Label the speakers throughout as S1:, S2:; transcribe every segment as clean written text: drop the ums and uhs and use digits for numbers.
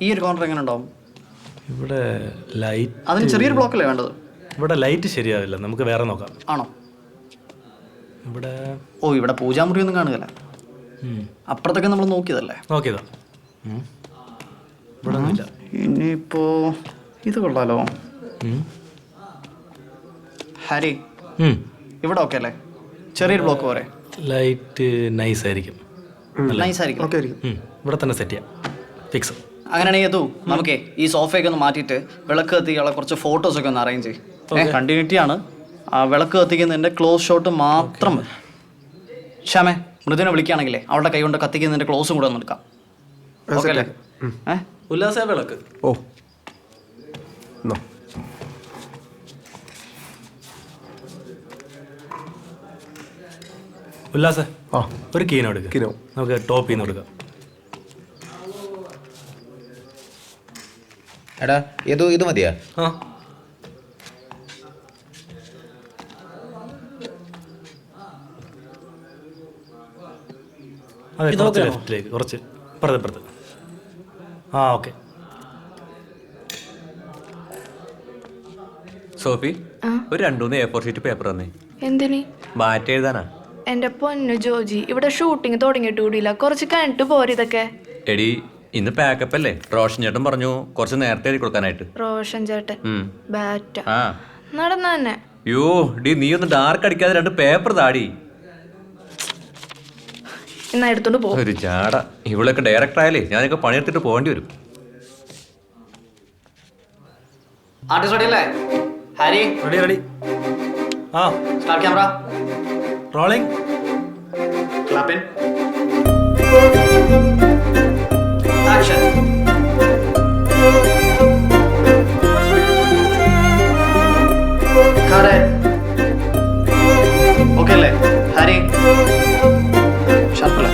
S1: ഈ ഒരു കോർണർ എങ്ങനെ ഉണ്ടാവും?
S2: ഇവിടെ ലൈറ്റ്,
S1: അതിന് ചെറിയൊരു ബ്ലോക്കല്ലേ വേണ്ടത്?
S2: ഇവിടെ ലൈറ്റ് ശരിയാവില്ല, നമുക്ക് വേറെ നോക്കാം.
S1: ആണോ?
S2: ഇവിടെ
S1: ഇവിടെ പൂജാമുറി ഒന്നും കാണുകയല്ല. അപ്പുറത്തൊക്കെ നമ്മൾ നോക്കിയതല്ലേ?
S2: നോക്കിയതാ. ഇവിടെ ഒന്നുമില്ല.
S1: ഇനിയിപ്പോ ഇത് കൊള്ളാലോ. ഹാരി, ഇവിടെ ഓക്കെ അല്ലേ? ചെറിയൊരു ബ്ലോക്ക് പോരെ?
S2: ലൈറ്റ് നൈസ് ആയിരിക്കും. ഇവിടെ തന്നെ സെറ്റ് ചെയ്യാം. ഫിക്സ്.
S1: അങ്ങനെയാണെങ്കിൽ എത്തൂ, നമുക്കേ ഈ സോഫയൊക്കെ ഒന്ന് മാറ്റിയിട്ട് വിളക്ക് കത്തിക്കാനുള്ള കുറച്ച് ഫോട്ടോസൊക്കെ ഒന്ന് അറേഞ്ച് ചെയ്യും. കണ്ടിന്യൂറ്റിയാണ്. ആ വിളക്ക് കത്തിക്കുന്നതിൻ്റെ ക്ലോസ് ഷോട്ട് മാത്രം മതി. ശ്യാമേ, മൃദുവിനെ വിളിക്കുകയാണെങ്കിലേ അവളുടെ കൈ കൊണ്ട് കത്തിക്കുന്നതിൻ്റെ ക്ലോസും കൂടെ ഒന്ന് എടുക്കാം. ഓക്കെ അല്ലേ?
S2: ഉല്ലാസ വിളക്ക്. ഉല്ലാസ ഒരു കീനോ എടുക്കുക. നമുക്ക് ടോപ്പ് ചെയ്യുന്ന കൊടുക്കാം.
S3: എടാ ഇത് മതിയാ?
S2: അതെ, കുറച്ച് ലെഫ്റ്റിലേക്ക്, കുറച്ച് ഇപ്പുറത്ത്. ഓക്കെ.
S4: സോഫി, ഒരു 2-3 A4 ഷീറ്റ് പേപ്പർ തന്നേ.
S5: എന്തിന്?
S4: മാറ്റി എഴുതാനാ.
S5: എന്റെ പൊന്നു ജോജി, ഇവിടെ ഷൂട്ടിംഗ് തുടങ്ങിയിട്ട് കൂടിയില്ല, കുറച്ച് കഴിഞ്ഞിട്ട് പോരെ ഇതൊക്കെ.
S4: എടി, ഇന്ന് പാക്കപ്പ് അല്ലേ? റോഷൻ ചേട്ടൻ പറഞ്ഞു കുറച്ച് നേരത്തെ എഴുതി കൊടുക്കാനായിട്ട്.
S5: റോഷൻ ചേട്ടൻ ബാറ്റ
S4: ആ
S5: നടന്ന തന്നെ.
S4: യോ ഡി, നീ ഒന്ന് ഡാർക്ക് അടിക്കാതെ 2 പേപ്പർ താടി.
S5: എന്നാ എടുത്തോണ്ട് പോ.
S4: ഒരു ചാട. ഇവളൊക്കെ ഡയറക്ടർ ആയാലേ ഞാനൊക്കെ പണിയെടുത്തിട്ട് പോകേണ്ടി വരും.
S1: ആർട്ടിസ്റ്റ് റെഡി അല്ലേ? Harry
S2: ready.
S1: Start camera.
S2: Rolling.
S1: Clap in. Action. Okay അല്ലേ ഹാരി? ഷാർപ്പല്ലേ?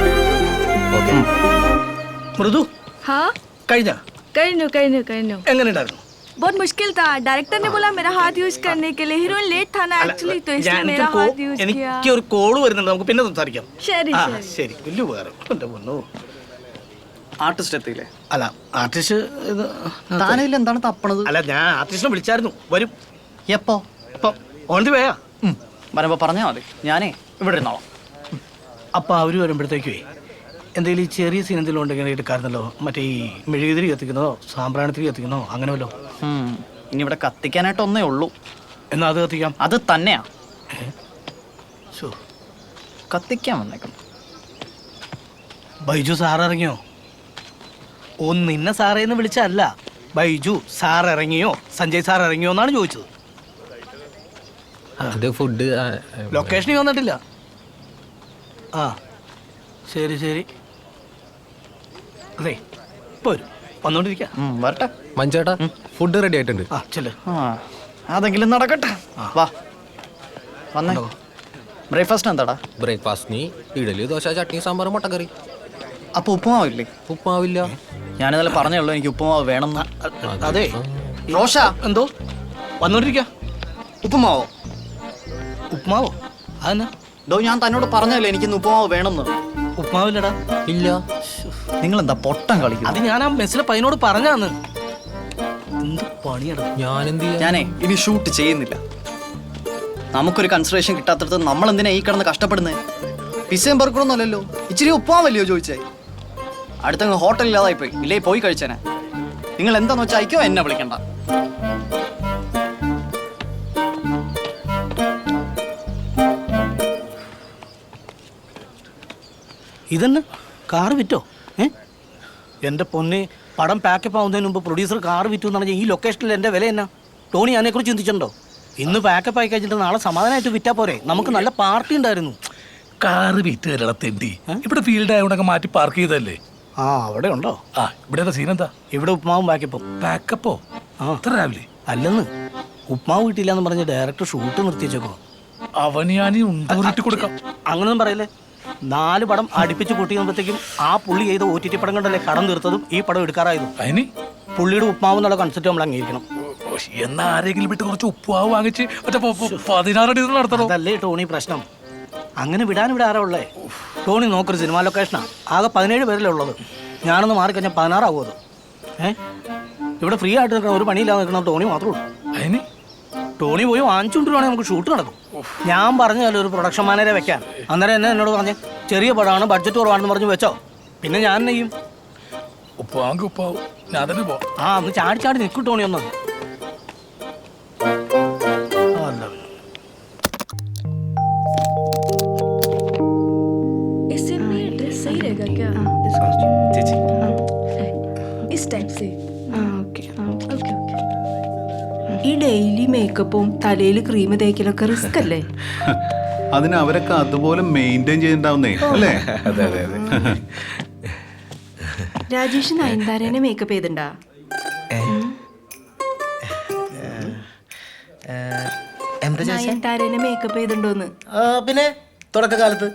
S6: മൃദു,
S5: हाँ കഴിഞ്ഞു.
S6: എങ്ങനെയുണ്ടായിരുന്നു?
S5: बहुत मुश्किल था. डायरेक्टर ने बोला मेरा हाथ यूज करने के लिए. हीरोइन लेट था ना एक्चुअली, तो इसलिए मेरा हाथ यूज किया.
S6: എനിക്ക് ഒരു കോള് വരുന്നുണ്ട്, നമുക്ക് പിന്നെ സംസാരിക്കാം.
S5: ശരി.
S6: ശരി, വലിയ ഉപകാരം. എന്റെ പൊന്നോ.
S1: ആർട്ടിസ്റ്റ് എത്തിയില്ലേ?
S6: അല്ല, ആർട്ടിസ്റ്റ്
S1: താനയിൽ എന്താണ് തപ്പണത്?
S6: അല്ല, ഞാൻ ആർട്ടിസ്റ്റിനെ വിളിച്ചായിരുന്നു, വരും.
S1: എപ്പോ?
S6: ഇപ്പം ഓൺ ദി വേയാ.
S1: വരുമ്പോ പറഞ്ഞാൽ മതി, ഞാനേ ഇവിടെ ഇരുന്നോളാം.
S6: അപ്പൊ അവര് വരുമ്പോഴത്തേക്കേ എന്തെങ്കിലും ഈ ചെറിയ സീൻ എന്തെങ്കിലും ഉണ്ടെങ്കിൽ എടുക്കാറുണ്ടല്ലോ. മറ്റേ ഈ മെഴുകുതിരി കത്തിക്കുന്നതോ സാമ്പ്രാണിത്തിരി കത്തിക്കുന്നതോ അങ്ങനെ വല്ലോ.
S1: ഇനി ഇവിടെ കത്തിക്കാനായിട്ട് ഒന്നേ ഉള്ളൂ.
S6: എന്നാ അത് കത്തിക്കാം.
S1: അത് തന്നെയാ
S6: ശോ,
S1: കത്തിക്കാൻ വന്നേക്കും.
S6: ബൈജു സാർ ഇറങ്ങിയോ? നിന്നെ സാറേന്ന് വിളിച്ചല്ല, ബൈജു സാർ ഇറങ്ങിയോ, സഞ്ജയ് സാർ ഇറങ്ങിയോ എന്നാണ് ചോദിച്ചത്.
S3: ഫുഡ്
S6: ലൊക്കേഷനിൽ വന്നിട്ടില്ല. ശരി. അതെ, പോരും, വന്നോണ്ടിരിക്കാം.
S1: വരട്ടെ.
S3: മഞ്ചേട്ടാ, ഫുഡ് റെഡി ആയിട്ടുണ്ട്.
S6: ചെല്ല്.
S1: അതെങ്കിലും നടക്കട്ടെ. വാ വന്നേ. ബ്രേക്ക്ഫാസ്റ്റ് എന്താടാ?
S3: ബ്രേക്ക്ഫാസ്റ്റിന് ഇഡലി, ദോശ, ചട്നി, സാമ്പാർ, മുട്ടക്കറി.
S1: അപ്പൊ ഉപ്പുമാവില്ലേ?
S3: ഉപ്പാവില്ല.
S1: ഞാനിന്നലെ പറഞ്ഞുള്ളൂ എനിക്ക് ഉപ്പുമാവ് വേണം.
S6: അതെ.
S1: റോഷ,
S6: എന്തോ വന്നോണ്ടിരിക്കാം.
S1: ഉപ്പുമാവോ?
S6: അതെന്നാ?
S1: ഞാൻ തന്നോട് പറഞ്ഞല്ലേ എനിക്കിന്ന് ഉപ്പുമാവ് വേണമെന്ന്.
S6: ഉപ്മാവില്ലടാ.
S3: ഇല്ല.
S1: നിങ്ങളെന്താ പൊട്ടം കളിക്കും?
S6: അത് ഞാൻ ആ മെസ്സിലെ പയ്യനോട് പറഞ്ഞാന്ന്. എന്ത് പണിയാടാ.
S1: ഞാനേ ഇനി ഷൂട്ട് ചെയ്യുന്നില്ല. നമുക്കൊരു കൺസിഡറേഷൻ കിട്ടാത്തടത്ത് നമ്മൾ എന്തിനാ ഈ കിടന്ന് കഷ്ടപ്പെടുന്നത്? പിസയും ബർഗറൊന്നുമല്ലല്ലോ, ഇച്ചിരി ഉപ്പുമാവല്ലയോ ചോദിച്ചേ. അടുത്തങ്ങ് ഹോട്ടലില്ലാതായി പോയി, ഇല്ലേ പോയി കഴിച്ചേനെ. നിങ്ങൾ എന്താന്ന് വെച്ചാൽ അയക്കോ, എന്നെ വിളിക്കണ്ട.
S6: ഇതന്നെ കാറ് വിറ്റോ? എൻ്റെ പൊന്നെ, പടം പാക്കപ്പ് ആവുന്നതിന് മുമ്പ് പ്രൊഡ്യൂസർ കാറ് വിറ്റു എന്ന് പറഞ്ഞാൽ ഈ ലൊക്കേഷനിൽ എൻ്റെ വില എന്നാ? ടോണി അതിനെക്കുറിച്ച് ചിന്തിച്ചിട്ടുണ്ടോ? ഇന്ന് പാക്കപ്പ് ആയി കഴിഞ്ഞിട്ട് നാളെ സമാധാനമായിട്ട് വിറ്റാ പോരെ? നമുക്ക് നല്ല പാർട്ടി ഉണ്ടായിരുന്നു.
S7: കാറ് വിറ്റ് തരടത്തേണ്ടി ഇവിടെ ഫീൽഡ് ആയതുകൊണ്ടൊക്കെ മാറ്റി പാർക്ക് ചെയ്തല്ലേ?
S6: അവിടെ ഉണ്ടോ?
S7: ഇവിടെ സീൻ എന്താ?
S6: ഇവിടെ ഉപ്മാവും പാക്കപ്പും.
S7: പാക്കപ്പോ? അത്ര രാവിലെ
S6: അല്ലെന്ന്, ഉപ്മാവ് കിട്ടിയില്ല എന്ന് പറഞ്ഞ് ഡയറക്ടർ ഷൂട്ട് നിർത്തിച്ചേക്കോ.
S7: അവന് ഞാൻ ഉണ്ടോറിട്ട് കൊടുക്കാം.
S6: അങ്ങനൊന്നും പറയല്ലേ. 4 പടം അടുപ്പിച്ച് പൊട്ടിയുമ്പോഴത്തേക്കും ആ പുള്ളി ചെയ്ത OTT പടം കണ്ടല്ലേ കടം തീർത്തതും ഈ പടം എടുക്കാറായതും.
S7: അതിന്
S6: പുള്ളിയുടെ ഉപ്മാവ് എന്നുള്ള കൺസെപ്റ്റ് നമ്മൾ അംഗീകരിക്കണം.
S7: എന്നാ ആരെങ്കിലും വിട്ട് കുറച്ച് ഉപ്പുമാവ് വാങ്ങിച്ച് 16 അടി നടത്തണം.
S6: അതല്ലേ ടോണി പ്രശ്നം. അങ്ങനെ വിടാൻ ഇവിടെ ആരാ ഉള്ളേ? ടോണി നോക്കൊരു സിനിമാ ലൊക്കേഷനാണ്, ആകെ 17 പേരല്ലേ ഉള്ളത്. ഞാനൊന്ന് മാറിക്കഴിഞ്ഞാൽ 16 ആവും. അത് ഇവിടെ ഫ്രീ ആയിട്ട് നിൽക്കണം, ഒരു പണിയില്ലാതെ നിൽക്കണം ടോണി മാത്രമേ ഉള്ളൂ.
S7: അതിന്
S6: ടോണി പോയി വാങ്ങിച്ചുകൊണ്ടിരുവാണെങ്കിൽ നമുക്ക് ഷൂട്ട് നടക്കും. ഞാൻ പറഞ്ഞല്ലോ ഒരു പ്രൊഡക്ഷൻ മാനേജറെ വെക്കാൻ. അന്നേരം എന്നെ എന്നോട് പറഞ്ഞ് ചെറിയ പടമാണ്, ബഡ്ജറ്റ് കുറവാണെന്ന് പറഞ്ഞ് വെച്ചോ. പിന്നെ ഞാൻ എന്നെ ചെയ്യും.
S7: ഉപ്പാങ്കി ഉപ്പാവും, ഞാൻ തന്നെ പോവാം.
S6: ഒന്ന് ചാടി ചാടി നിൽക്കും ടോണി ഒന്ന്.
S5: इससे भी ड्रेस सही रहेगा क्या?
S2: ചേച്ചി
S5: इस टाइप से.
S8: Okay
S5: okay okay.
S8: ഈ ഡെയിലി മേക്കപ്പും തലയിൽ ക്രീം തേക്കലൊക്കെ റിസ്ക് അല്ലേ?
S9: അതിന് അവരൊക്കെ അതുപോലെ മെയിൻറ്റെയിൻ ചെയ്തിട്ടുണ്ടാവുന്നേ അല്ലേ?
S2: അതെ അതെ അതെ.
S8: രാജേഷ് നയൻതാരേനെ മേക്കപ്പ് ചെയ്തിണ്ടാ? നയൻതാരേനെ മേക്കപ്പ് ചെയ്തിട്ടുണ്ടോന്ന്?
S2: പിന്നെ തുടക്കകാലത്ത്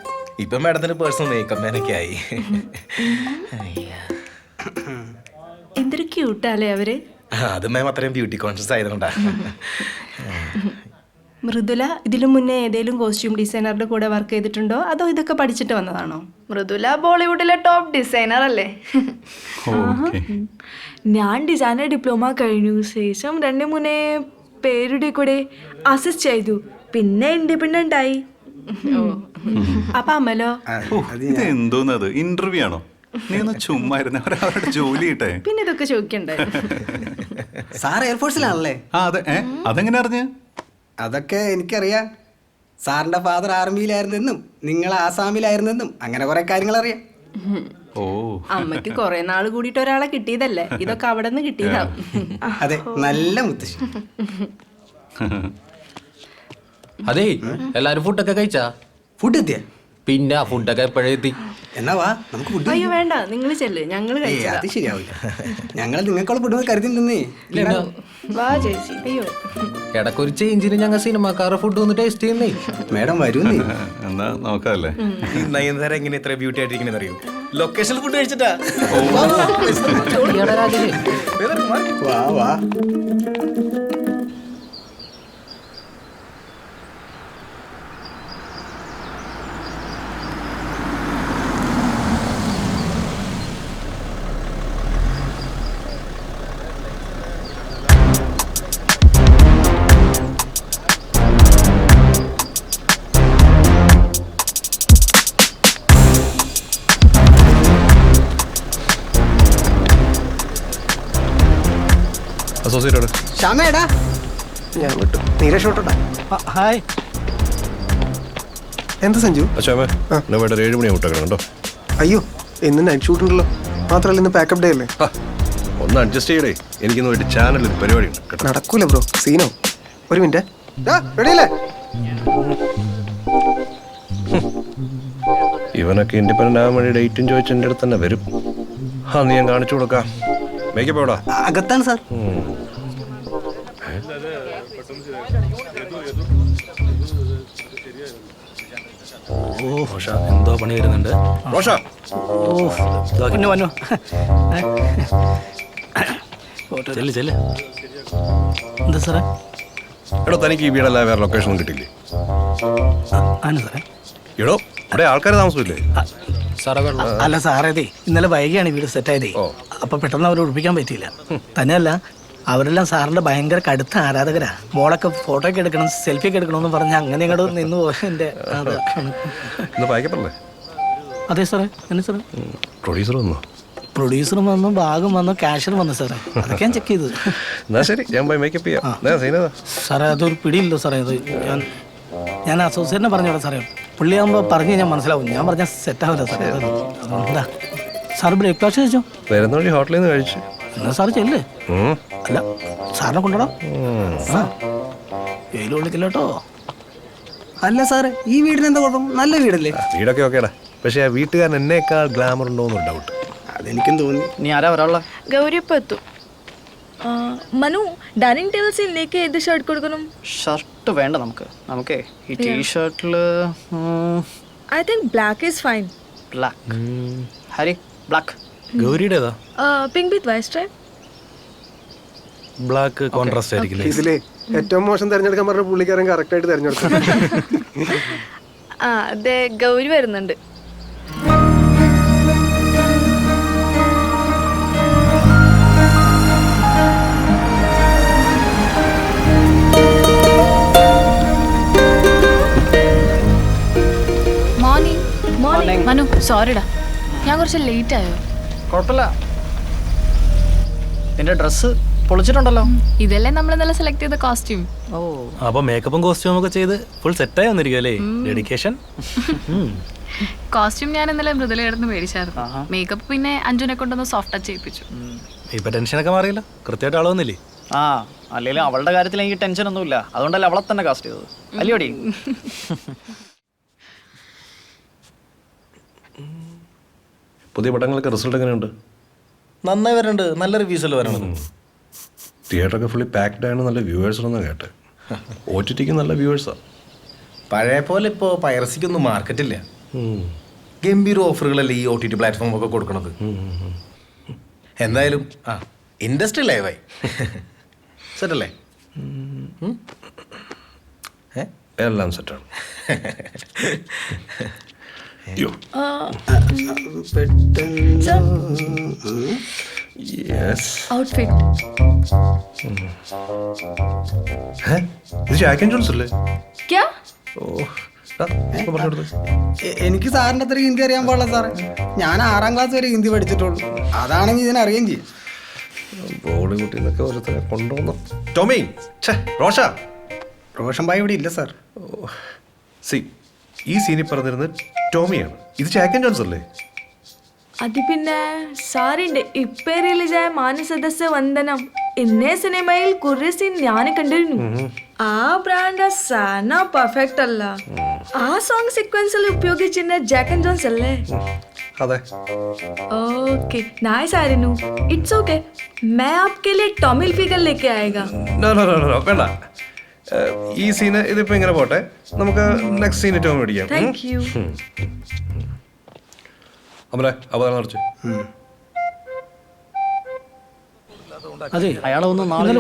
S2: ഇപ്പൊ മാഡത്തിന് പേഴ്സണൽ മേക്കപ്പ് മാനൊക്കെ ആയി.
S8: എന്തൊരു ക്യൂട്ടല്ലേ അവര്.
S2: അത് മാം അത്രയും ബ്യൂട്ടി കോൺഷ്യസ് ആയതുകൊണ്ടാ.
S8: മൃദുല ഇതിനു മുന്നേ ഏതെങ്കിലും കോസ്റ്റ്യൂം ഡിസൈനറുടെ കൂടെ വർക്ക് ചെയ്തിട്ടുണ്ടോ അതോ ഇതൊക്കെ പഠിച്ചിട്ട് വന്നതാണോ?
S5: മൃദുല ബോളിവുഡിലെ ടോപ്പ് ഡിസൈനർ അല്ലേ? ഞാൻ ഡിസൈനർ ഡിപ്ലോമ കഴിഞ്ഞു ശേഷം 2-3 പേരുടെ കൂടെ അസിസ്റ്റ് ചെയ്തു, പിന്നെ ഇൻഡിപെൻഡന്റ് ആയി.
S8: അപ്പൊ അമലോ?
S9: ഇത് എന്തോന്നത്, ഇന്റർവ്യൂ ആണോ? നീ ഒന്ന് ചുമ്മാ ഇരുന്ന് അവരുടെ ജോലി കിട്ടെ.
S8: പിന്നെ ഇതൊക്കെ ചോദിക്കണ്ടേ?
S10: സാർ എയർഫോഴ്സിലാണല്ലേ?
S9: അതെ. അതെങ്ങനെ അറിഞ്ഞ്?
S10: അതൊക്കെ എനിക്കറിയാം. സാറിന്റെ ഫാദർ ആർമിയിലായിരുന്നെന്നും നിങ്ങൾ ആസാമിലായിരുന്നെന്നും അങ്ങനെ കുറെ കാര്യങ്ങൾ അറിയാം.
S9: ഓ,
S8: അമ്മയ്ക്ക് കുറെ നാൾ കൂടിയിട്ട് ഒരാളെ കിട്ടിയതല്ലേ, ഇതൊക്കെ അവിടെ നിന്ന് കിട്ടിയതാവും.
S10: അതെ, നല്ല മുത്തശ്ശി.
S3: അതേ എല്ലാരും ഫുഡൊക്കെ കഴിച്ചാ?
S10: ഫുഡ് എത്തിയ?
S3: പിന്നെ ഫുഡൊക്കെ എപ്പോഴേ എത്തി?
S10: എന്നാ വാ നമുക്ക് ഫുഡ്.
S8: അയ്യോ വേണ്ട, നിങ്ങൾ ചെല്ല്, ഞങ്ങൾ കഴിച്ചാ.
S10: അത് ശരിയാവില്ല. ഞങ്ങൾ നിങ്ങൾക്കുള്ള ഫുഡ് കരുതിണ്ടെന്നേ.
S8: വാ ചേച്ചി. അയ്യോ
S3: ഇടക്കൊരു ചേഞ്ചിന് ഞങ്ങൾ സിനിമാക്കാരുടെ ഫുഡ് ഒന്ന് ടേസ്റ്റ് ചെയ്യുന്നേ.
S10: മേഡം വരൂന്നേ.
S9: എന്നാ നോക്കാല്ലേ?
S2: നയൻതാര എങ്ങനെ ഇത്ര ബ്യൂട്ടി ആയിട്ടിരിക്കുന്ന അറിയൂ? ലൊക്കേഷനിൽ ഫുഡ് കഴിച്ചിട്ടാ.
S10: വാ വാ. ശ്യാമേടാ
S11: ഞാൻ വിട്ടു. നീരെ ഷോട്ടാ.
S6: ഹായ്.
S11: എന്താ സഞ്ജു?
S12: ഇവിടെ 7 മണിയാവും കേട്ടോ.
S11: അയ്യോ, ഇന്ന് നൈറ്റ് ഷൂട്ട് ഉണ്ടല്ലോ. മാത്രമല്ല ഇന്ന് പാക്കപ്പ് ഡേ അല്ലേ?
S12: ഒന്ന് അഡ്ജസ്റ്റ് ചെയ്യടേ, എനിക്കിന്ന് പോയിട്ട് ചാനലിൽ പരിപാടി ഉണ്ട് കേട്ടോ.
S11: നടക്കൂല ബ്രോ, സീനോ. ഒരു മിനിറ്റ്. റെഡിയല്ലേ?
S12: ഇവനൊക്കെ ഇൻഡിപെൻഡന്റ് ആവാൻ വേണ്ടി ഡേറ്റും ചോദിച്ച് എൻ്റെ അടുത്ത് തന്നെ വരും. നീ ഞാൻ കാണിച്ചു കൊടുക്കാം. മേക്കപ്പ് എവിടാ?
S10: അകത്താണ് സാർ.
S2: എന്തോ പണി വരുന്നുണ്ട്.
S6: പിന്നെ വന്നോ.
S2: ചെല്ല് ചെല്ല്.
S6: എന്താ സാറേ?
S12: എടോ, തനിക്ക് ഈ വീടല്ല വേറെ ലൊക്കേഷനും കിട്ടില്ലേ?
S6: ആണ് സാറേ.
S12: എടോ, ഇവിടെ ആൾക്കാർ താമസമില്ലേ?
S6: അല്ല സാറേ, ഇന്നലെ വൈകിയാണ് വീട് സെറ്റായതേ. അപ്പൊ പെട്ടെന്ന് അവരെ ഒഴിപ്പിക്കാൻ പറ്റിയില്ല. തന്നെയല്ല, അവരെല്ലാം സാറിന്റെ ഭയങ്കര കടുത്ത ആരാധകരാ. മോളൊക്കെ ഫോട്ടോ ഒക്കെ എടുക്കണം, സെൽഫി ഒക്കെ എടുക്കണമെന്ന് പറഞ്ഞ് അങ്ങനെ അങ്ങോട്ട് നിന്ന് പോയതിന്റെ. അതെ സാറേ. എന്നെ സാറേ?
S12: പ്രൊഡ്യൂസർ വന്നോ?
S6: പ്രൊഡ്യൂസറും വന്നു, ഭാഗം വന്നു, ക്യാഷറും വന്നു സാറേ. അതൊക്കെ ഞാൻ ചെക്ക് ചെയ്തു.
S12: എന്നാ ശരി, ഞാൻ പോയി മേക്കപ്പ് ചെയ്യാം.
S6: സാറേ അതൊരു പിടിയില്ലോ സാറേ. അത് ഞാൻ അസോസിയേറ്റിനെ പറഞ്ഞോളാം സാറേ. പുള്ളിയാകുമ്പോൾ പറഞ്ഞു കഴിഞ്ഞാൽ മനസ്സിലാവും. ഞാൻ പറഞ്ഞാൽ സെറ്റാവില്ല സാറേ. എന്താ സാർ ബ്രേക്ക്ഫാസ്റ്റ് കഴിച്ചോ?
S12: വരുന്ന വഴി ഹോട്ടലിൽ നിന്ന് കഴിച്ചു.
S6: എന്നാ സാറ് ചെല്ലേ. അല്ല സാറിനെ കൊണ്ടുപോടാ. വെയിൽ കൊള്ളിക്കില്ല കേട്ടോ.
S10: അല്ല സാറേ, ഈ വീടിന് എന്താ കുഴപ്പം? നല്ല വീടല്ലേ?
S12: വീടൊക്കെ ഓക്കേടാ, പക്ഷെ ആ വീട്ടുകാരൻ എന്നേക്കാൾ ഗ്ലാമർ ഉണ്ടോന്നൊരു ഡൗട്ട്.
S10: അതെനിക്കും തോന്നി.
S1: നീ ആരാ ഒരാളെ?
S5: ഗൗരി ഇപ്പൊ എത്തും. മനു, ഡൈനിങ് ടേബിൾസിൽ ലേക്ക് ഏത് ഷർട്ട് കൊടുക്കണം?
S1: ഷർട്ട് വേണ്ട നമുക്ക് ഈ ടീഷർട്ടില്
S5: I think black is fine.
S1: Black. Hari, black.
S2: ഗൗരിയുടേതാ?
S5: Pink with white stripe.
S2: Black contrast ആയിരിക്കില്ലേ?
S11: ഇതിലേ ഏറ്റവും മോശം തെരഞ്ഞെടുക്കാൻ പറഞ്ഞ പുള്ളിക്കാരൻ കറക്റ്റ് ആയിട്ട് തെരഞ്ഞെടുക്കും.
S5: അതെ, ഗൗരി വരുന്നുണ്ട്. മനു സോറിടാ, ഞാൻ കുറച്ച് ലേറ്റ് ആയോ?
S1: കുഴപ്പമില്ല. നിന്റെ ഡ്രസ്സ് പൊളിച്ചിട്ടുണ്ടല്ലോ.
S5: ഇതല്ലേ നമ്മൾ ഇന്നലെ സെലക്ട് ചെയ്ത കോസ്റ്റ്യൂം.
S1: ഓ,
S3: അപ്പൊ മേക്കപ്പും കോസ്റ്റ്യൂമും ഒക്കെ ചെയ്ത് ഫുൾ സെറ്റായി വന്നിരിക്കും അല്ലേ? ഡെഡിക്കേഷൻ.
S5: കോസ്റ്റ്യൂം ഞാൻ ഇന്നലെ മൃദുലയുടെ മേടിച്ചായിരുന്നു. മേക്കപ്പ് പിന്നെ അഞ്ജുനെ കൊണ്ടൊന്ന് സോഫ്റ്റ് ടച്ച് ചെയ്യിപ്പിച്ചു.
S3: ഇപ്പൊ ടെൻഷനൊക്കെ മാറിയില്ല? കൃത്യമായിട്ട് ആളൊന്നുമില്ലേ?
S1: ആ, അല്ലെങ്കിൽ അവളുടെ കാര്യത്തിൽ എനിക്ക് ടെൻഷൻ ഒന്നുമില്ല. അതുകൊണ്ടല്ലേ അവളെ തന്നെ കാസ്റ്റ് ചെയ്തത്. അല്ലയോടി?
S12: പുതിയ പടങ്ങൾക്ക് റിസൾട്ട് എങ്ങനെയുണ്ട്?
S2: നന്നായി വരണ്ട്, നല്ല റിവ്യൂസ് അല്ലേ വരണം.
S12: തിയേറ്ററൊക്കെ ഫുള്ളി പാക്ഡ് ആണ്, നല്ല വ്യൂവേഴ്സ് ഉണ്ടെന്ന് കേട്ടെ. OTTക്ക് നല്ല വ്യൂവേഴ്സാണ്.
S2: പഴയ പോലെ ഇപ്പോൾ പൈറസിക്കൊന്നും മാർക്കറ്റില്ല. ഗംഭീര ഓഫറുകളല്ലേ ഈ OTT പ്ലാറ്റ്ഫോം ഒക്കെ കൊടുക്കണത്. എന്തായാലും ഇൻഡസ്ട്രി ലൈവായി സെറ്റല്ലേ?
S12: എല്ലാം സെറ്റാണ്.
S5: ഔട്ട്ഫിറ്റ്
S12: ഇത് ജാക്ക് ആൻഡ് ജോൺസ് അല്ലേ?
S5: ക്യാ?
S10: എനിക്ക് സാറിൻ്റെ അത്ര ഹിന്ദി അറിയാൻ പാടില്ല സാറേ. ഞാൻ 6ാം ക്ലാസ് വരെ ഹിന്ദി പഠിച്ചിട്ടുള്ളൂ. അതാണെങ്കിൽ ഇതിനറിയുകയും ചെയ്യും.
S12: ബോളിവുഡിൽ നിന്നൊക്കെ ഓരോരുത്തരെ കൊണ്ടുവന്നു. ടോമി,
S10: റോഷൻ ഭായി ഇവിടെ ഇല്ല സാർ.
S12: ഈ സീനിൽ പറഞ്ഞിരുന്നത് ടോമിയാണ്. ഇത് ജാക്ക് ആൻഡ് ജോൺസ് അല്ലേ?
S5: അത് പിന്നെ സാറിന്റെ ഇപ്പൊ റിലീസായ മാനസദസ്യ വന്ദനം ഇന്നേ സിനിമയിൽ കുറെ സീൻ ഞാൻ കണ്ടിരുന്നു. ആ ബ്രാൻഡ് സാന പെർഫെക്റ്റ് അല്ല. ആ സോങ് സീക്വൻസിൽ ഉപയോഗിച്ചിരുന്ന ജാക്ക് ആൻഡ് ജോൺസ് അല്ലേ?
S12: അതെ.
S5: ओके नाइस आरिनु इट्स ओके मैं आपके लिए टॉमिल फिगर लेके आएगा.
S12: നോ വേണ്ട. ഈ സീന് ഇതിപ്പോ ഇങ്ങനെ പോട്ടെ, നമുക്ക് നെക്സ്റ്റ് സീന് ടോമി മേടിക്കാം.
S5: Thank you.
S12: അമലെ അവതാരം നിറച്ച്.
S6: അതെ,
S1: അയാളെ ഒന്ന് നാളെ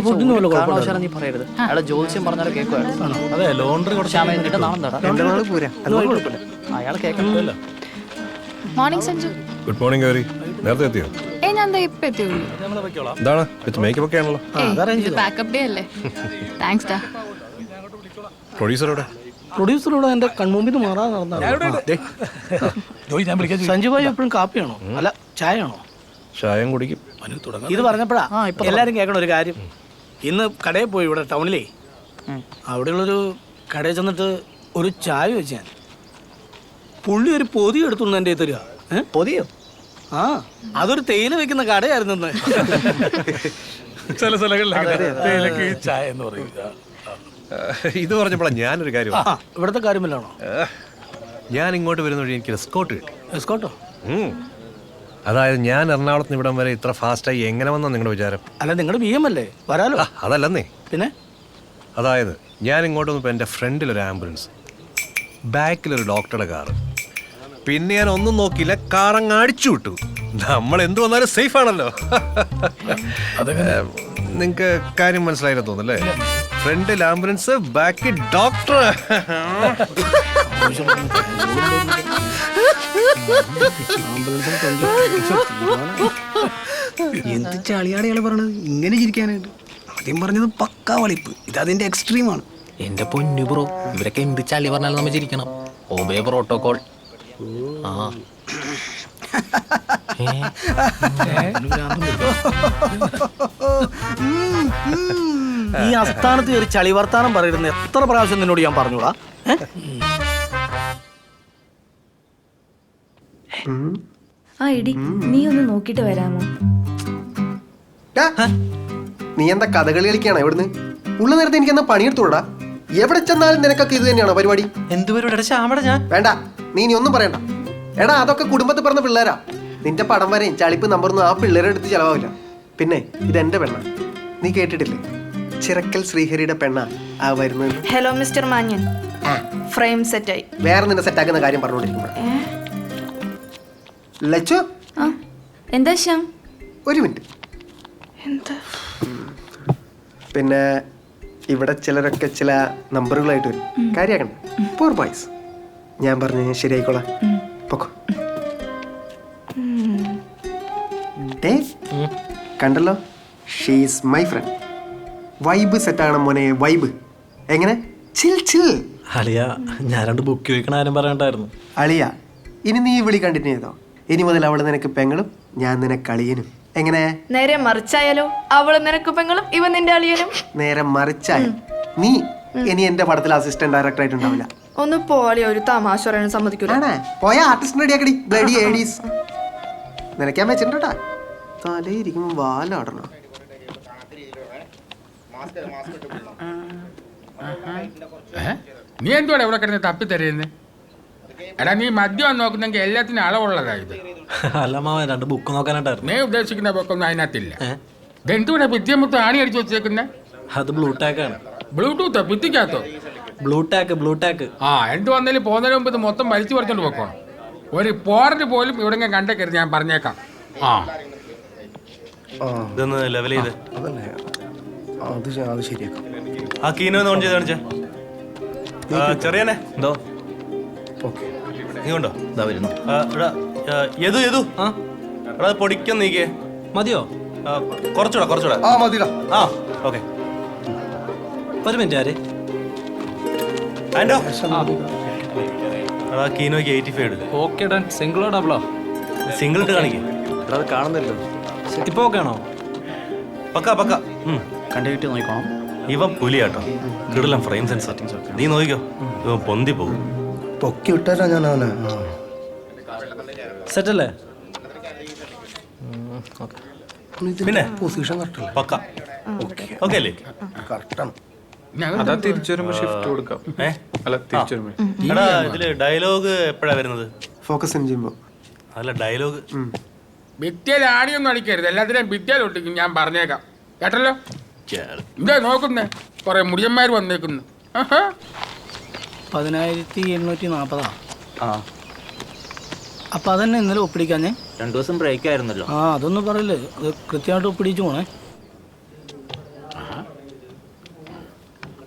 S1: നീ പറയരുത്. അയാളെ ജോത്സ്യം പറഞ്ഞാലും കേൾക്കുവായിരുന്നു.
S3: അതെ, ലോണ്ടറി കുറച്ച്
S1: അയാൾ കേൾക്കണ്ടല്ലോ.
S5: Morning Sanju.
S12: Good morning Gauri. നേരത്തെ എത്തിയോ?
S5: ഞാൻ ഇപ്പൊ എത്തിയുള്ളൂ.
S12: എന്താണ് വിത്ത് മേക്കപ്പ് ഒക്കെ ആണല്ലോ?
S5: ബാക്കപ്പ് ഡേ അല്ലേ? താങ്ക്സ് ഡാ.
S12: പ്രൊഡ്യൂസറോടെ
S6: പ്രൊഡ്യൂസറോട് എന്റെ കൺമുമ്പിൽ നിന്ന് മാറാൻ നടന്നാണ്. സഞ്ജു ഭായി എപ്പോഴും കാപ്പിയാണോ അല്ല ചായ ആണോ?
S12: ചായം കുടിക്കും.
S6: ഇത് പറഞ്ഞപ്പോഴാ എല്ലാരും കേൾക്കണ ഒരു കാര്യം. ഇന്ന് കടയിൽ പോയി, ഇവിടെ ടൗണിലേ, അവിടെയുള്ളൊരു കടയിൽ ചെന്നിട്ട് ഒരു ചായ വെച്ച് ഞാൻ. പുള്ളി ഒരു പൊതി എടുത്തുണ്ട് എൻ്റെ തരിക.
S1: പൊതിയോ?
S6: ആ, അതൊരു തേയില വെക്കുന്ന കടയായിരുന്നു ഇന്ന്.
S7: ചില സ്ഥലങ്ങളിലേക്ക് ചായ എന്ന് പറയുക.
S12: ഇത് പറഞ്ഞപ്പോഴാണ് ഞാനൊരു കാര്യം.
S6: ഇവിടുത്തെ കാര്യമല്ലാണോ?
S12: ഞാൻ ഇങ്ങോട്ട് വരുന്ന വഴി എനിക്ക് എസ്കോട്ട് കിട്ടി.
S6: എസ്കോട്ടോ?
S12: അതായത് ഞാൻ എറണാകുളത്ത് നിന്ന് ഇവിടം വരെ ഇത്ര ഫാസ്റ്റായി എങ്ങനെ വന്നാ നിങ്ങളുടെ വിചാരം?
S6: അല്ല, നിങ്ങളുടെ BM അല്ലേ, വരാലോ.
S12: അതല്ലെന്നേ.
S6: പിന്നെ
S12: അതായത് ഞാൻ ഇങ്ങോട്ട് വന്നപ്പോൾ എൻ്റെ ഫ്രണ്ടിലൊരു ആംബുലൻസ്, ബാക്കിലൊരു ഡോക്ടറുടെ കാറ്, പിന്നെ ഞാൻ ഒന്നും നോക്കിയില്ല, കാറങ്ങ് അടിച്ചു വിട്ടു. നമ്മൾ എന്ത് വന്നാലും സേഫ് ആണല്ലോ. നിങ്ങക്ക് കാര്യം മനസ്സിലായില്ല തോന്നല്ലേ? ഫ്രണ്ടിൽ ആംബുലൻസ്, ബാക്കിൽ ഡോക്ടർ.
S10: എന്ത് ചളിയാടെയാണ് പറഞ്ഞത് ഇങ്ങനെ ചിരിക്കാനായിട്ട്? ആദ്യം പറഞ്ഞത് പക്കാ വളിപ്പ്, ഇത് അതിന്റെ എക്സ്ട്രീമാണ്.
S3: എന്റെ പൊന്നു ബ്രോ, ഇവരൊക്കെ എന്ത് ചളി പറഞ്ഞാലും നമ്മൾ ചിരിക്കണം. Obey protocol.
S6: ഈ അസ്ഥാനത്ത് കയറി ചളി വർത്താനം പറയുന്ന എത്ര പ്രാവശ്യം നിന്നോട് ഞാൻ പറഞ്ഞോടാ?
S5: ആ ഇടി, നീ ഒന്ന് നോക്കിട്ട് വരാമോ?
S11: നീ എന്താ കഥകളി കളിക്കാണോ? ഇവിടുന്ന് ഉള്ള നേരത്തെ എനിക്ക് എന്നാ പണിയെടുത്തോടാ. എവിടെ ചെന്നാലും നിനക്കൊക്കെ ഇത് തന്നെയാണോ പരിപാടി?
S3: എന്ത് പരിപാടി?
S11: വേണ്ട, നീ ഇനി ഒന്നും പറയണ്ട. എടാ, അതൊക്കെ കുടുംബത്തിൽ പറഞ്ഞ പിള്ളേരാ. നിന്റെ പടം വരെയും ചളിപ്പ് നമ്പറൊന്നും ആ പിള്ളേരെ അടുത്ത് ചെലവാവില്ല. പിന്നെ ഇതെന്റെ പെണ്ണ, നീ കേട്ടിട്ടില്ലേ? ചിറക്കൽ ശ്രീഹരിയുടെ പെണ്ണ ആ വരുന്നത്.
S5: ഹലോ മിസ്റ്റർ മാന്യൻ, ഫ്രെയിം സെറ്റായി.
S11: വേറെ നിന്നെ സെറ്റാക്കുന്ന കാര്യം പറഞ്ഞോണ്ടിരിക്കുമ്പോ ലച്ചു,
S5: എന്താ ശ്യാം?
S11: ഒരു മിനിറ്റ്.
S5: എന്താ?
S11: പിന്നെ ഇവിടെ ചിലരൊക്കെ ചില നമ്പറുകളായിട്ട് വരും. കാര്യാക്കണ്ട. പോർ ബോയ്സ്. ഞാൻ പറഞ്ഞു ശരിയായിക്കോളാം. പൊക്കോ. കണ്ടല്ലോ, ഷീസ് മൈ ഫ്രണ്ട്. വൈബ് സെറ്റാണ് മോനെ, വൈബ്. എങ്ങനെ? ചിൽ ചിൽ.
S3: അളിയ, ഞാൻ 2 ബുക്ക് ചോദിക്കണ ആരും പറയണ്ടായിരുന്നു.
S11: അളിയ, ഇനി നീ ഈ വിളി കണ്ടിന്യൂ ചെയ്തോ. ഇനി മുതൽ അവള് നിനക്ക് പെങ്ങളും ഞാൻ നിനക്ക് അളിയനും. എങ്ങനെ?
S5: നേരെ മറിച്ചായാലോ? അവള് നിനക്ക് പെങ്ങളും ഇവൻ നിന്റെ അളിയനും.
S11: നേരെ മറിച്ചായ നീ ഇനി എന്റെ പടത്തിൽ അസിസ്റ്റന്റ് ഡയറക്ടർ ആയിട്ടുണ്ടാവില്ല.
S5: ഒന്ന് പോലെ ഒരു തമാശ പറയാൻ സമ്മതിക്കൂല.
S11: പോയ ആർട്ടിസ്റ്റ് റെഡിയാക്കടി. ബ്ലഡി ഏഡീസ് നിനക്കാൻ വെച്ചിട്ടുണ്ടാ. തലയിരിക്കുമ്പോ വാലാടണം.
S7: നീ എന്തുവാണ് ഇവിടെ കിടന്ന് തപ്പി തരുന്നത്? എടാ നീ മദ്യം നോക്കുന്നെങ്കിൽ എല്ലാത്തിനും അളവുള്ളതായത്.
S3: അല്ല മാമ 2 ബുക്ക് നോക്കാനായിട്ടായിരുന്നു.
S7: നീ ഉദ്ദേശിക്കുന്ന ബുക്കൊന്നും അതിനകത്തില്ല. ഇതെന്തുകൂടെ ഭിത്തിയമുത്ത് ആണി അടിച്ചു വെച്ചേക്കുന്നേ?
S3: അത് ബ്ലൂടാക്കാണ്.
S7: ബ്ലൂടൂത്തോ? ഭിത്തിക്കകത്തോ?
S3: ബ്ലൂടാക്ക്.
S7: ആ എന്ത് വന്നാലും പോകുന്നതിന് മുമ്പ് ഇത് മൊത്തം വലിച്ചു പറിച്ചോണ്ട് പോക്കണം. ഒരു പോറിന് പോലും ഇവിടെ കണ്ടേക്കരുത്, ഞാൻ പറഞ്ഞേക്കാം. ആ
S12: ഇതൊന്ന് ലെവൽ ചെയ്ത്
S2: അത് ശരിയാക്കാം.
S12: ആ കീനോ ഓൺ ചെയ്ത് കാണിച്ചേ. ചെറിയനെ
S3: എന്തോ
S12: നീ കൊണ്ടോ
S3: ഇതാ വരുന്നു.
S12: എടാ പൊടിക്കാൻ നീക്കേ.
S3: മതിയോ?
S12: കുറച്ചുകൂടെ.
S2: ആ മതിടാ.
S12: ആ ഓക്കെ.
S3: ഒരു മിനിറ്റ് ആര്
S12: ആൻഡോ എടാ കീനോയ്ക്ക് 85 എടുക്കും.
S3: Okay done. സിംഗിളോ ഡബിളോ?
S12: സിംഗിൾ ഇട്ട് കാണിക്കേ.
S3: അത് കാണുന്നില്ലോ. ഇപ്പൊ ഓക്കെ ആണോ?
S12: പക്ക
S1: കണ്ടിട്ട് നോക്കണം.
S12: ഇവൻ പുലിയാട്ടോ. കിടലം ഫ്രെയിം സെൻസർ. നീ നോക്കിക്കോ, ഇവൻ പൊന്തി പോകും.
S2: പൊക്കി വിട്ടാ ഞാൻ അവനെ.
S3: സെറ്റല്ലേ?
S12: പിന്നെ
S2: പൊസിഷൻ കറക്റ്റ്
S12: പക്ക ഓക്കെ അല്ലേ?
S2: കറക്റ്റാണ്.
S9: അതാ തിരിച്ചു വരുമ്പോ ഷിഫ്റ്റ് കൊടുക്കാം. അല്ല തിരിച്ചു വരുമ്പോ
S12: എടാ ഇതില് ഡയലോഗ് എപ്പോഴാ വരുന്നത്?
S11: ഫോക്കസ് ചെയ്യുമ്പോ.
S12: അല്ല ഡയലോഗ്
S7: ഭിത്തിയിൽ ആണിയൊന്നും അടിക്കരുത്, എല്ലാത്തിനും ഭിത്തിയിൽ ഒട്ടിക്കും, ഞാൻ പറഞ്ഞേക്കാം. കേട്ടല്ലോ? എന്താ നോക്കുന്നേ? കുറെ മുടിയന്മാർ വന്നേക്കുന്നു.
S6: 10840. അപ്പൊ അതന്നെ ഇന്നലെ ഒപ്പിടിക്കാഞ്ഞേ?
S3: 2 ദിവസം ബ്രേക്ക് ആയിരുന്നല്ലോ.
S6: ആ അതൊന്നും പറയില്ലേ, അത് കൃത്യമായിട്ട് ഒപ്പിടിച്ചു പോണേ.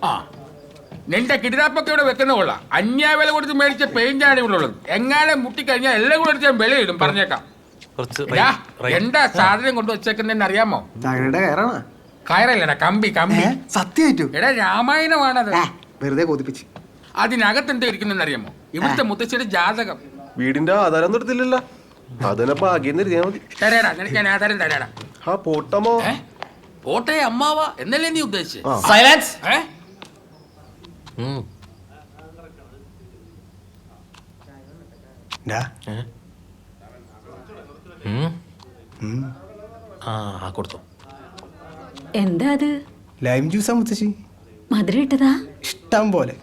S7: ആ നിന്റെ കിടിനാപ്പൊക്കെ ഇവിടെ വെക്കുന്ന കൊള്ളാം. അന്യാവില കൊടുത്ത് മേടിച്ച പെയിന്റാണ് ഇവിടെ ഉള്ളത്. എങ്ങാനും മുട്ടിക്കഴിഞ്ഞാൽ എല്ലാം കൂടെ എടുത്ത് ഞാൻ വിലയിടും, പറഞ്ഞേക്കാം. എന്താ സാധനം കൊണ്ട് വെച്ചേക്കുന്നതെന്ന് അറിയാമോ?
S11: തകരുടെ കയറാണ്.
S7: കയറല്ലടാ, കമ്പി.
S11: സത്യമായിട്ടു
S7: എടാ രാമായണമാണത്.
S11: വെറുതെ കൊതിപ്പിച്ച്.
S7: അതിനകത്ത് എന്താ ഇരിക്കുന്നെന്ന് അറിയാമോ? ഇവിടുത്തെ മുത്തശ്ശിയുടെ ജാതകം.
S11: വീടിന്റെ ആധാരം നിർത്തില്ലല്ലോ, അതിനെ ഭാഗ്യം നിർത്തിയാ മതി.
S7: തരാടാ, നിനക്ക് ഞാൻ ആധാരം തരാടാ.
S11: ആ പോട്ടമോ
S7: പോട്ടെ അമ്മാവ എന്നല്ലേ നീ ഉദ്ദേശിച്ചേ?
S1: സൈലൻസ്.
S3: കൊടുത്തു.
S8: എന്താ അത്?
S2: ലൈം ജ്യൂസാ മുത്തശ്ശി.
S8: മധുരം ഇട്ടതാ?
S2: ഇഷ്ടം പോലെ.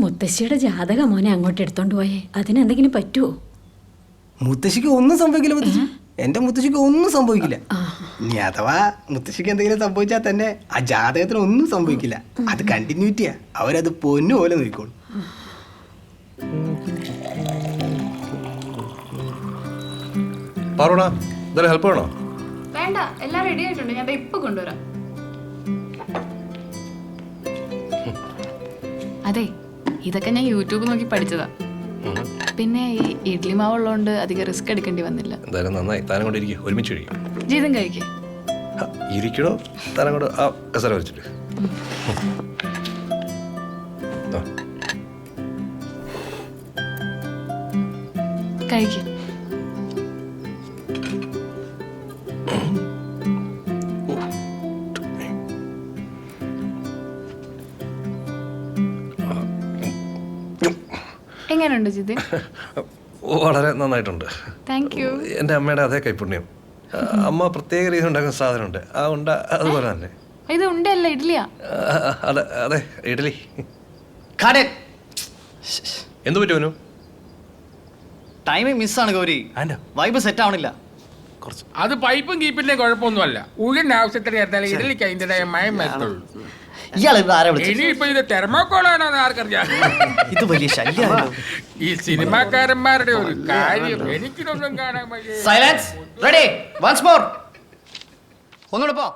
S8: മുത്തശ്ശിയുടെ ജാതക മോനെ അങ്ങോട്ട് എടുത്തോണ്ട് പോയേ, അതിനെന്തെങ്കിലും പറ്റുമോ?
S2: മുത്തശ്ശിക്ക് ഒന്നും സംഭവിക്കില്ല മുത്തശ്ശി. എന്റെ മുത്തശ്ശിക്ക് ഒന്നും സംഭവിക്കില്ല. ഇനി അഥവാ മുത്തശ്ശിക്ക് എന്തെങ്കിലും സംഭവിച്ചാൽ തന്നെ ആ ജാതകത്തിന് ഒന്നും സംഭവിക്കില്ല. അത് കണ്ടിന്യൂറ്റിയാ. അവരത് പൊന്നു പോലെ നോക്കിക്കോളും.
S12: പാറോടാ ഇതൊരു ഹെൽപ്പ് വേണോ?
S5: വേണ്ട, എല്ലാം റെഡി ആയിട്ടുണ്ട്, ഞാൻ ഇപ്പൊ കൊണ്ടുവരാം.
S13: അതെ, ഇതൊക്കെ ഞാൻ യൂട്യൂബ് നോക്കി പഠിച്ചതാ. പിന്നെ ഈ ഇഡ്ലി മാവുള്ളതുകൊണ്ട് അധികം റിസ്ക് എടുക്കേണ്ടി വന്നില്ല.
S12: എന്തായാലും നന്നായി. താനം കൊണ്ട് ഇരിക്കും, ഒരുമിച്ച് കഴിക്കും.
S13: ജീതം കഴിക്കേ.
S12: ഇരിക്കണോ? താനം കൊണ്ട് ആ കസര വെച്ചിട്ട്
S13: കഴിക്കേ. എങ്ങനെയുണ്ട് ജിതിൻ?
S12: വളരെ നന്നായിട്ടുണ്ട്.
S13: Thank you.
S12: എൻ്റെ അമ്മയുടെ അതേ കൈപ്പുണ്യം. അമ്മ പ്രത്യേക രീതി ഉണ്ടാക്കുന്ന സാധനമുണ്ട്. ആ ഉണ്ട അതുപോലെ തന്നെ.
S13: ഇത് ഉണ്ടല്ല, ഇഡ്ലിയാ?
S12: അതെ അതെ, ഇഡലി. എന്ത് പറ്റുമോ?
S1: ടൈമിംഗ് മിസ്സാണ് ഗൗരി. വൈബ് സെറ്റ് ആവണില്ല.
S7: അത് പൈപ്പും കീപ്പിന്റെ കുഴപ്പമൊന്നുമല്ല. ഉള്ളിന്റെ ആവശ്യത്തിന് ചേർത്താൽ ഇഡലിക്ക് അതിൻ്റെതായ മയം വരത്തുള്ളൂ. ഇനിയിപ്പോ ഇത് തെർമോക്കോളാണോ ആർക്കറിയാം.
S1: ഇത് വലിയ ശല്യമാണ്.
S7: ഈ സിനിമാക്കാരന്മാരുടെ ഒരു കാര്യം എനിക്കിതൊന്നും കാണാൻ
S1: സൈലൻസ്. റെഡി. Once more. ഒന്നുകൂടെ പോ.